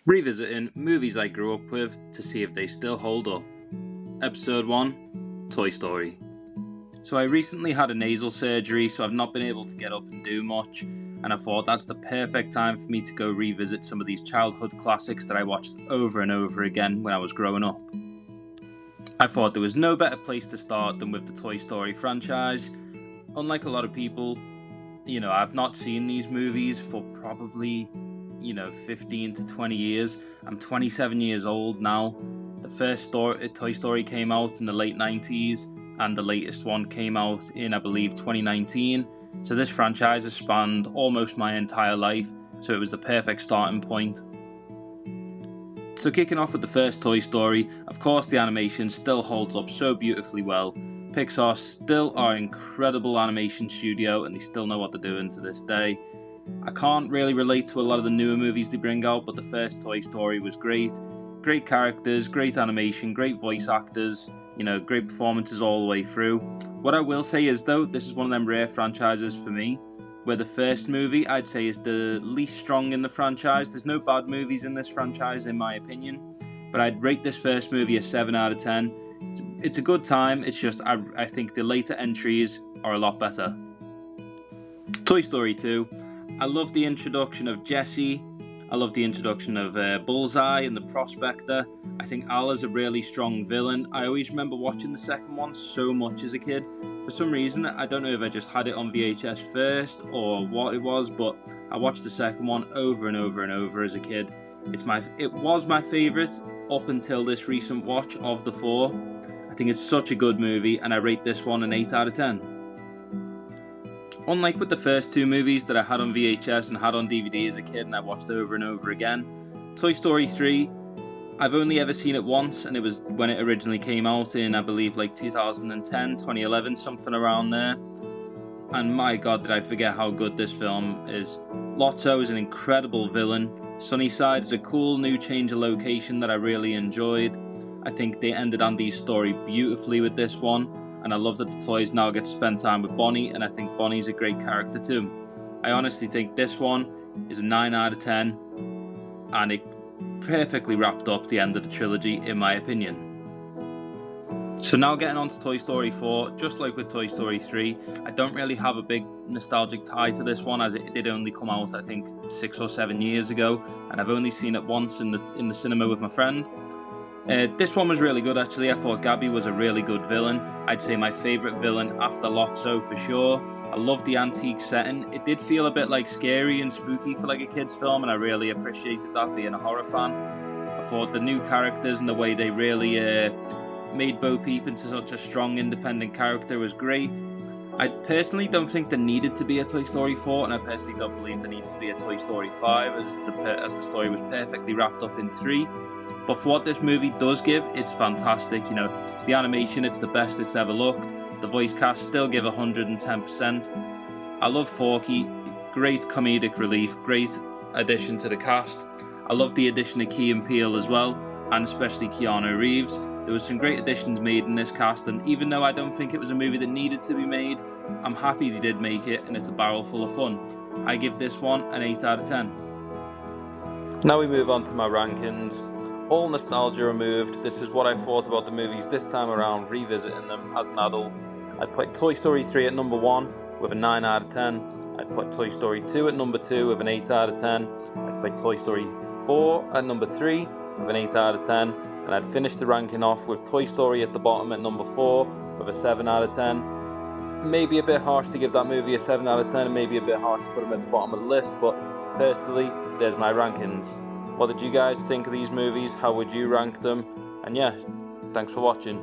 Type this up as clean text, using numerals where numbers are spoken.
Revisiting movies I grew up with to see if they still hold up. Episode 1, Toy Story. So I recently had a nasal surgery, so I've not been able to get up and do much, and I thought that's the perfect time for me to go revisit some of these childhood classics that I watched over and over again when I was growing up. I thought there was no better place to start than with the Toy Story franchise. Unlike a lot of people, I've not seen these movies for probably 15 to 20 years. I'm 27 years old now. The first Toy Story came out in the late 90s, and the latest one came out in, I believe, 2019. So this franchise has spanned almost my entire life, so it was the perfect starting point. So kicking off with the first Toy Story, of course the animation still holds up so beautifully well. Pixar still are an incredible animation studio, and they still know what they're doing to this day. I can't really relate to a lot of the newer movies they bring out, but the first Toy Story was great. Great characters, great animation, great voice actors, great performances all the way through. What I will say is, though, this is one of them rare franchises for me, where the first movie, I'd say, is the least strong in the franchise. There's no bad movies in this franchise, in my opinion, but I'd rate this first movie a 7 out of 10. It's a good time, it's just, I think the later entries are a lot better. Toy Story 2. I love the introduction of Jessie. I love the introduction of Bullseye and the Prospector. I think Al is a really strong villain. I always remember watching the second one so much as a kid. For some reason, I don't know if I just had it on VHS first or what it was, but I watched the second one over and over and over as a kid. It was my favourite up until this recent watch of the four. I think it's such a good movie, and I rate this one an 8 out of 10. Unlike with the first two movies that I had on VHS and had on DVD as a kid and I watched over and over again, Toy Story 3, I've only ever seen it once, and it was when it originally came out in, I believe, like 2010, 2011, something around there. And my god, did I forget how good this film is. Lotso is an incredible villain. Sunnyside is a cool new change of location that I really enjoyed. I think they ended Andy's story beautifully with this one. And I love that the toys now get to spend time with Bonnie, and I think Bonnie's a great character too. I honestly think this one is a 9 out of 10, and it perfectly wrapped up the end of the trilogy, in my opinion. So now getting on to Toy Story 4, just like with Toy Story 3, I don't really have a big nostalgic tie to this one, as it did only come out, I think, 6 or 7 years ago, and I've only seen it once in the cinema with my friend. This one was really good, actually. I thought Gabby was a really good villain. I'd say my favourite villain after Lotso for sure. I loved the antique setting. It did feel a bit like scary and spooky for like a kid's film, and I really appreciated that, being a horror fan. I thought the new characters and the way they really made Bo Peep into such a strong independent character was great. I personally don't think there needed to be a Toy Story 4, and I personally don't believe there needs to be a Toy Story 5, as the story was perfectly wrapped up in 3. But for what this movie does give, it's fantastic. It's the animation, it's the best it's ever looked. The voice cast still give 110%. I love Forky, great comedic relief, great addition to the cast. I love the addition of Key and Peele as well, and especially Keanu Reeves. There was some great additions made in this cast, and even though I don't think it was a movie that needed to be made, I'm happy they did make it, and it's a barrel full of fun. I give this one an 8 out of 10. Now we move on to my rankings. All nostalgia removed, this is what I thought about the movies this time around, revisiting them as an adult. I'd put Toy Story 3 at number 1 with a 9 out of 10. I'd put Toy Story 2 at number 2 with an 8 out of 10. I'd put Toy Story 4 at number 3 with an 8 out of 10. And I'd finish the ranking off with Toy Story at the bottom at number 4 with a 7 out of 10. Maybe a bit harsh to give that movie a 7 out of 10, and maybe a bit harsh to put them at the bottom of the list, but personally, there's my rankings. What did you guys think of these movies? How would you rank them? And yeah, thanks for watching.